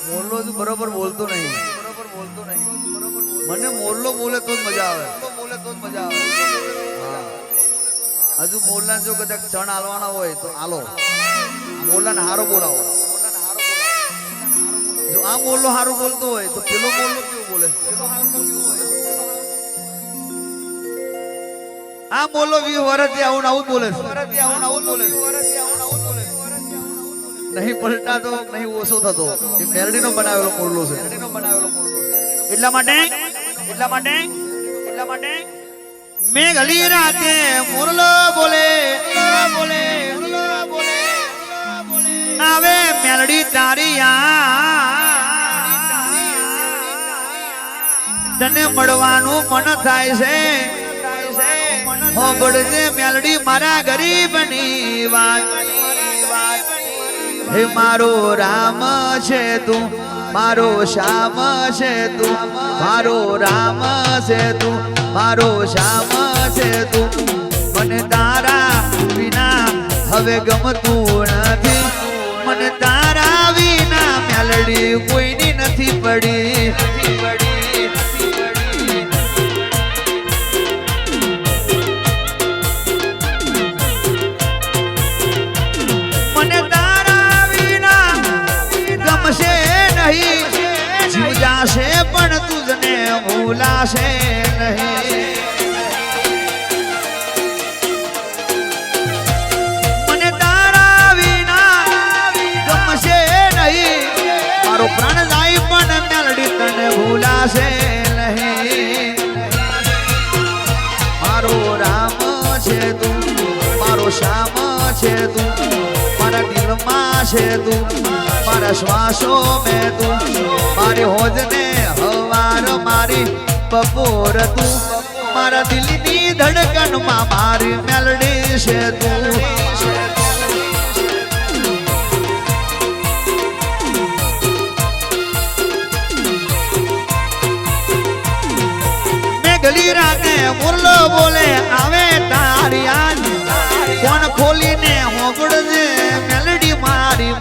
મોરલો તો બરોબર બોલતો નહીં. મને મોરલો બોલે તો જ મજા આવે. હા હજુ મોરલા જો કદાચ ચણ હાલવાના હોય તો હાલો, મોરલાને હારો બોલાવો. જો આ મોરલો હારું બોલતો હોય તો પેલો મોરલો કેવું બોલે? આ મોરલો 20 વર્ષથી આવું આવું બોલે નહીં પલટા તો નહીં ઓછો થતો. એ મેરડીનો બનાવેલો મોરલો છે. એટલા માટે મેં ગલી રાતે મોરલો બોલે આવે મેલડી તારી તને મળવાનું મન થાય છે. હોબળજે મેલડી મારા ગરીબની વાત. હે મારો રામ છે તું, મારો શ્યામ છે તું, મારો રામ છે તું, મારો શ્યામ છે તું. મને તારા વિના હવે ગમતું નથી. મને તારા વિના મેલડી કોઈની નથી પડી. મને તારા વિના ગમશે નહીં. જીવ જાશે પણ તુજને ભૂલાશે નહીં. મને તારા વિના ગમશે નહીં. મારો પ્રાણ જાય પણ મેલડી તને ભૂલાશે નહીં. મારો રામ છે તું, મારો શ્યામ છે તું, મારા દિલમાં છે તું, મારા શ્વાસો મેં તું, મારી હોજને હવાર મારી બપોર તું, મારા દિલની ધડકનમાં મારી મેલડી છે તું. મેં ગલી રાતે મોરલો બોલે આવે તારી યાદ. કોણ ખોલીને હોગળજે મેલડી મારી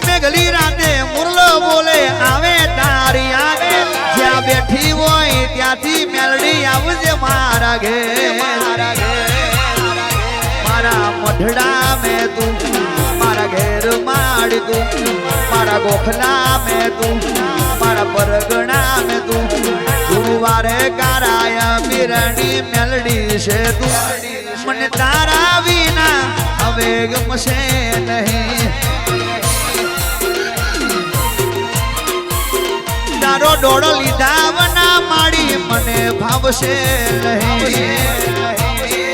મેં ગલી રાતે મુરલો બોલે આવે તારી આગે. જ્યાં બેઠી હોય ત્યાંથી મેલડી આવજે મારા ઘેર. મારા મોઢડા મેં તું, મારા ઘેર માડી તું, મારા ગોખલા મેં તું, મારા પરગણા મેં તું. ગુરુવારે કારાય મીરની મેલડી છે તું. મને તારા વિના હવે ગમશે નહીં. તારો ડોળો લીધા વના માડી મને ભાવશે નહીં.